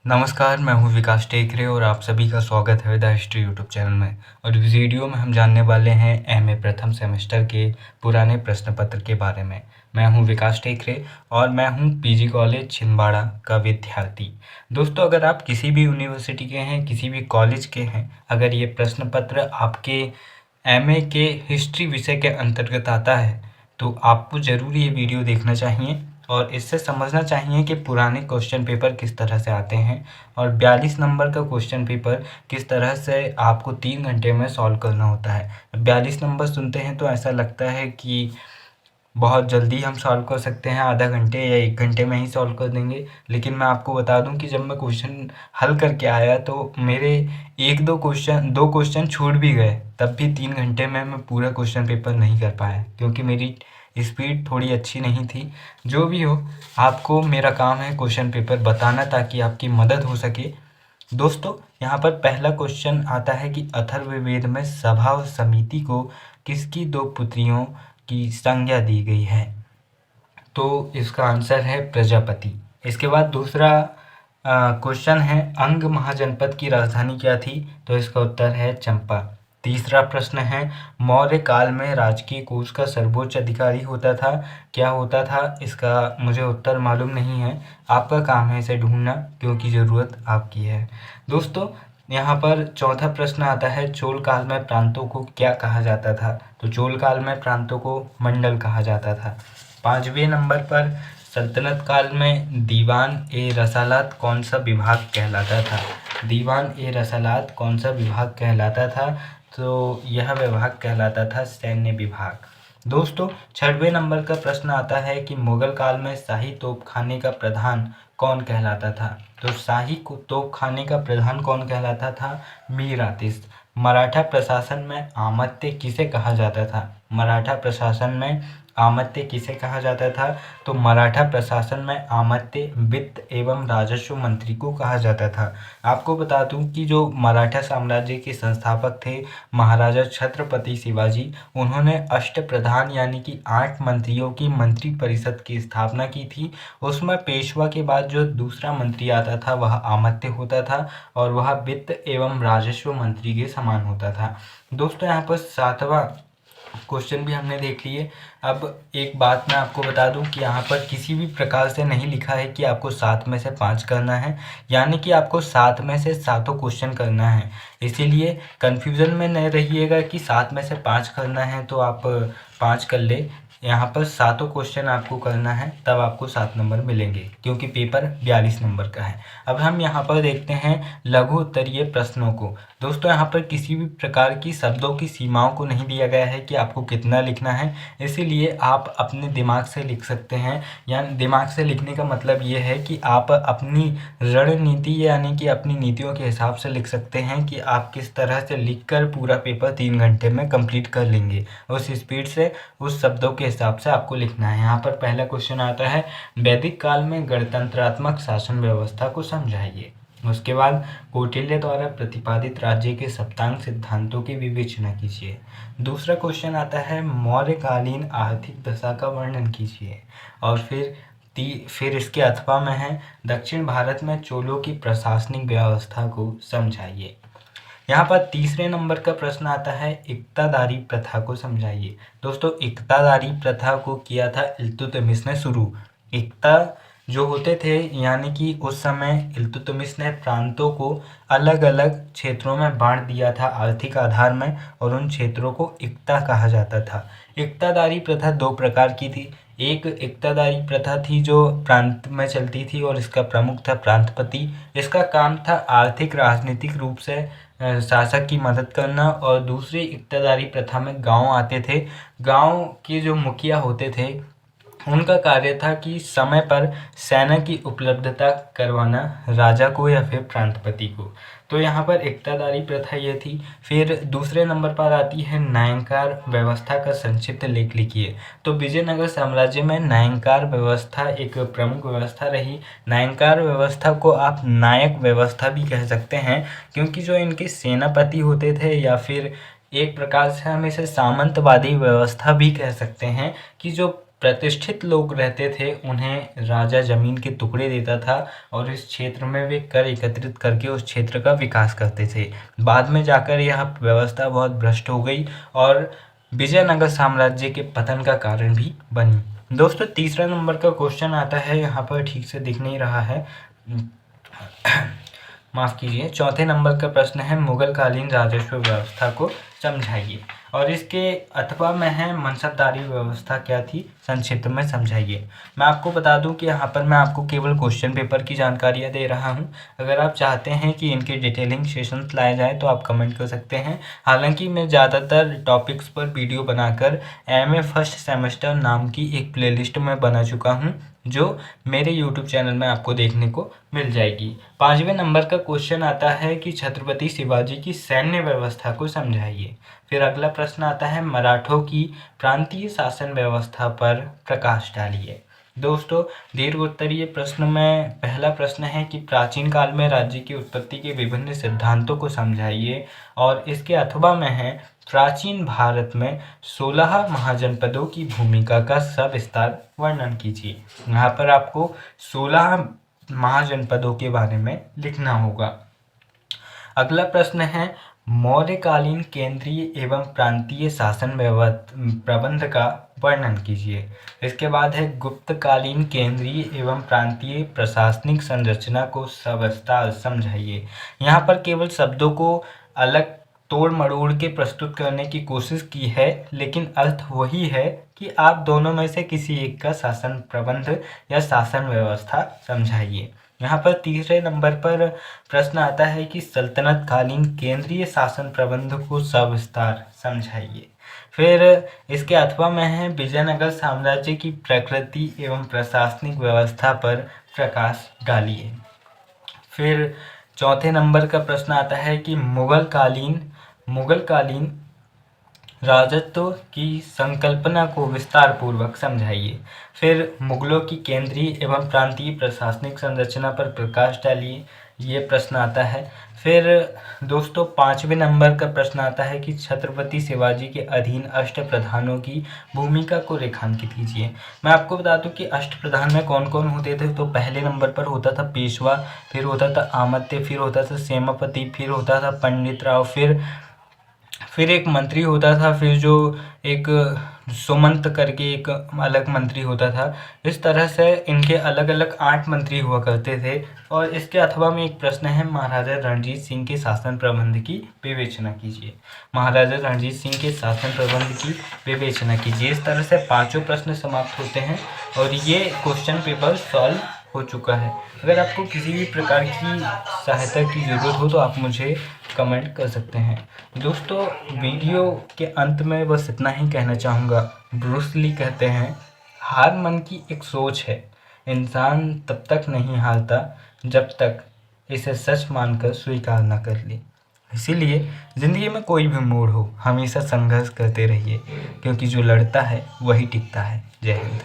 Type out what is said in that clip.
नमस्कार, मैं हूँ विकास टेकरे और आप सभी का स्वागत है द हिस्ट्री यूट्यूब चैनल में। और इस वीडियो में हम जानने वाले हैं एमए प्रथम सेमेस्टर के पुराने प्रश्न पत्र के बारे में। मैं हूँ विकास टेकरे और मैं हूँ पीजी कॉलेज छिंदवाड़ा का विद्यार्थी। दोस्तों, अगर आप किसी भी यूनिवर्सिटी के हैं, किसी भी कॉलेज के हैं, अगर ये प्रश्न पत्र आपके एमए के हिस्ट्री विषय के अंतर्गत आता है तो आपको ज़रूर ये वीडियो देखना चाहिए और इससे समझना चाहिए कि पुराने क्वेश्चन पेपर किस तरह से आते हैं और 42 नंबर का क्वेश्चन पेपर किस तरह से आपको 3 घंटे में सॉल्व करना होता है। 42 नंबर सुनते हैं तो ऐसा लगता है कि बहुत जल्दी हम सॉल्व कर सकते हैं, आधा घंटे या 1 घंटे में ही सॉल्व कर देंगे। लेकिन मैं आपको बता दूं कि जब मैं क्वेश्चन हल करके आया तो मेरे 2 क्वेश्चन छूट भी गए, तब भी 3 घंटे में मैं पूरा क्वेश्चन पेपर नहीं कर पाया क्योंकि मेरी स्पीड थोड़ी अच्छी नहीं थी। जो भी हो, आपको मेरा काम है क्वेश्चन पेपर बताना ताकि आपकी मदद हो सके। दोस्तों, यहाँ पर पहला क्वेश्चन आता है कि अथर्ववेद में सभा और समिति को किसकी 2 पुत्रियों की संज्ञा दी गई है? तो इसका आंसर है प्रजापति। इसके बाद दूसरा क्वेश्चन है अंग महाजनपद की राजधानी क्या थी? तो इसका उत्तर है चंपा। तीसरा प्रश्न है मौर्य काल में राजकीय कोष का सर्वोच्च अधिकारी होता था, क्या होता था? इसका मुझे उत्तर मालूम नहीं है, आपका काम है इसे ढूंढना क्योंकि ज़रूरत आपकी है। दोस्तों, यहाँ पर चौथा प्रश्न आता है चोल काल में प्रांतों को क्या कहा जाता था? तो चोल काल में प्रांतों को मंडल कहा जाता था। 5वें नंबर पर सल्तनत काल में दीवान ए रसालात कौन सा विभाग कहलाता था? दीवान ए रसालात कौन सा विभाग कहलाता था? तो यह विभाग कहलाता था सैन्य विभाग। दोस्तों, 6वें नंबर का प्रश्न आता है कि मुगल काल में शाही तोपखाने का प्रधान कौन कहलाता था? तो शाही तोपखाने का प्रधान कौन कहलाता था? मीर आतिश। मराठा प्रशासन में आमत्य किसे कहा जाता था? मराठा प्रशासन में आमत्य किसे कहा जाता था? तो मराठा प्रशासन में आमत्य वित्त एवं राजस्व मंत्री को कहा जाता था। आपको बता दूं कि जो मराठा साम्राज्य के संस्थापक थे महाराजा छत्रपति शिवाजी, उन्होंने अष्टप्रधान यानी कि 8 मंत्रियों की मंत्री परिषद की स्थापना की थी। उसमें पेशवा के बाद जो दूसरा मंत्री आता था वह आमत्य होता था और वह वित्त एवं राजस्व मंत्री के समान होता था। दोस्तों, यहाँ पर 7वां क्वेश्चन भी हमने देख लिए। अब एक बात मैं आपको बता दूं कि यहाँ पर किसी भी प्रकार से नहीं लिखा है कि आपको 7 में से 5 करना है, यानी कि आपको 7 में से सातों क्वेश्चन करना है। इसीलिए कन्फ्यूज़न में नहीं रहिएगा कि 7 में से 5 करना है तो आप 5 कर ले। यहाँ पर सातों क्वेश्चन आपको करना है, तब आपको 7 नंबर मिलेंगे क्योंकि पेपर 42 नंबर का है। अब हम यहाँ पर देखते हैं लघु उत्तरीय प्रश्नों को। दोस्तों, यहाँ पर किसी भी प्रकार की शब्दों की सीमाओं को नहीं दिया गया है कि आपको कितना लिखना है, इसीलिए आप अपने दिमाग से लिख सकते हैं। यानी दिमाग से लिखने का मतलब ये है कि आप अपनी रणनीति यानी कि अपनी नीतियों के हिसाब से लिख सकते हैं कि आप किस तरह से लिखकर पूरा पेपर 3 घंटे में कंप्लीट कर लेंगे। उस स्पीड से, उस शब्दों के हिसाब से आपको लिखना है। यहाँ पर पहला क्वेश्चन आता है वैदिक काल में गणतंत्रात्मक शासन व्यवस्था को समझाइए। उसके बाद कौटिल्य द्वारा प्रतिपादित राज्य के सप्तांग सिद्धांतों की विवेचना कीजिए। दूसरा क्वेश्चन आता है मौर्यकालीन आर्थिक दशा का वर्णन कीजिए। और फिर इसके अथवा में है दक्षिण भारत में चोलों की प्रशासनिक व्यवस्था को समझाइए। यहाँ पर तीसरे नंबर का प्रश्न आता है इक्तादारी प्रथा को समझाइए। दोस्तों, इक्तादारी प्रथा को किया था इल्तुतमिश ने शुरू। इक्ता जो होते थे यानी कि उस समय इल्तुतमिश ने प्रांतों को अलग अलग क्षेत्रों में बांट दिया था आर्थिक आधार में, और उन क्षेत्रों को इक्ता कहा जाता था। इक्तादारी प्रथा 2 प्रकार की थी। एक इक्तादारी प्रथा थी जो प्रांत में चलती थी और इसका प्रमुख था प्रांतपति। इसका काम था आर्थिक राजनीतिक रूप से शासक की मदद करना। और दूसरी इक्तादारी प्रथा में गांव आते थे। गांव के जो मुखिया होते थे उनका कार्य था कि समय पर सेना की उपलब्धता करवाना राजा को या फिर प्रांतपति को। तो यहाँ पर इक्तादारी प्रथा ये थी। फिर दूसरे नंबर पर आती है नायंकार व्यवस्था का संक्षिप्त लेख लिखिए। तो विजयनगर साम्राज्य में नायंकार व्यवस्था एक प्रमुख व्यवस्था रही। नायंकार व्यवस्था को आप नायक व्यवस्था भी कह सकते हैं क्योंकि जो इनके सेनापति होते थे या फिर एक प्रकार से हम इसे सामंतवादी व्यवस्था भी कह सकते हैं कि जो प्रतिष्ठित लोग रहते थे उन्हें राजा ज़मीन के टुकड़े देता था और इस क्षेत्र में वे कर एकत्रित करके उस क्षेत्र का विकास करते थे। बाद में जाकर यह व्यवस्था बहुत भ्रष्ट हो गई और विजयनगर साम्राज्य के पतन का कारण भी बनी। दोस्तों तीसरा नंबर का क्वेश्चन आता है, यहाँ पर ठीक से दिख नहीं रहा है, माफ़ कीजिए। चौथे नंबर का प्रश्न है मुगलकालीन राजस्व व्यवस्था को समझाइए और इसके अथवा में है मनसबदारी व्यवस्था क्या थी, संक्षिप्त में समझाइए। मैं आपको बता दूं कि यहाँ पर मैं आपको केवल क्वेश्चन पेपर की जानकारियाँ दे रहा हूँ। अगर आप चाहते हैं कि इनके डिटेलिंग सेशंस लाए जाए तो आप कमेंट कर सकते हैं। हालांकि मैं ज़्यादातर टॉपिक्स पर वीडियो बनाकर एमए फर्स्ट सेमेस्टर नाम की एक प्लेलिस्ट में बना चुका हूँ जो मेरे YouTube चैनल में आपको देखने को मिल जाएगी। पाँचवें नंबर का क्वेश्चन आता है कि छत्रपति शिवाजी की सैन्य व्यवस्था को समझाइए। फिर अगला प्रश्न आता है मराठों की प्रांतीय शासन व्यवस्था पर प्रकाश डालिए। दोस्तों दीर्घ उत्तरीय प्रश्न में पहला प्रश्न है कि प्राचीन काल में राज्य की उत्पत्ति के विभिन्न सिद्धांतों को समझाइए और इसके अथवा में है प्राचीन भारत में 16 महाजनपदों की भूमिका का सविस्तार वर्णन कीजिए। यहाँ पर आपको 16 महाजनपदों के बारे में लिखना होगा। अगला प्रश्न है मौर्यकालीन केंद्रीय एवं प्रांतीय शासन प्रबंध का वर्णन कीजिए। इसके बाद है गुप्तकालीन केंद्रीय एवं प्रांतीय प्रशासनिक संरचना को सविस्तार समझाइए। यहाँ पर केवल शब्दों को अलग तोड़ मरोड़ के प्रस्तुत करने की कोशिश की है, लेकिन अर्थ वही है कि आप दोनों में से किसी एक का शासन प्रबंध या शासन व्यवस्था समझाइए। यहाँ पर तीसरे नंबर पर प्रश्न आता है कि सल्तनत कालीन केंद्रीय शासन प्रबंध को सविस्तार समझाइए। फिर इसके अथवा में है विजयनगर साम्राज्य की प्रकृति एवं प्रशासनिक व्यवस्था पर प्रकाश डालिए। फिर चौथे नंबर का प्रश्न आता है कि मुगलकालीन राजत्व की संकल्पना को विस्तार पूर्वक समझाइए। फिर मुगलों की केंद्रीय एवं प्रांतीय प्रशासनिक संरचना पर प्रकाश डालिए, ये प्रश्न आता है। फिर दोस्तों पाँचवें नंबर का प्रश्न आता है कि छत्रपति शिवाजी के अधीन अष्टप्रधानों की भूमिका को रेखांकित कीजिए। मैं आपको बता दूं कि अष्टप्रधान में कौन कौन होते थे। तो पहले नंबर पर होता था पेशवा, फिर होता था आमत्य, फिर होता था सेनापति, फिर होता था पंडित राव, फिर एक मंत्री होता था, फिर जो एक सुमंत करके एक अलग मंत्री होता था। इस तरह से इनके अलग अलग 8 मंत्री हुआ करते थे। और इसके अथवा में एक प्रश्न है महाराजा रणजीत सिंह के शासन प्रबंध की विवेचना कीजिए। महाराजा रणजीत सिंह के शासन प्रबंध की विवेचना कीजिए। इस तरह से पाँचों प्रश्न समाप्त होते हैं और ये क्वेश्चन पेपर सॉल्व हो चुका है। अगर आपको किसी भी प्रकार की सहायता की ज़रूरत हो तो आप मुझे कमेंट कर सकते हैं। दोस्तों वीडियो के अंत में बस इतना ही कहना चाहूँगा। ब्रूस ली कहते हैं हार मन की एक सोच है, इंसान तब तक नहीं हारता जब तक इसे सच मानकर स्वीकार न कर ले। इसीलिए ज़िंदगी में कोई भी मोड़ हो हमेशा संघर्ष करते रहिए, क्योंकि जो लड़ता है वही टिकता है। जय हिंद।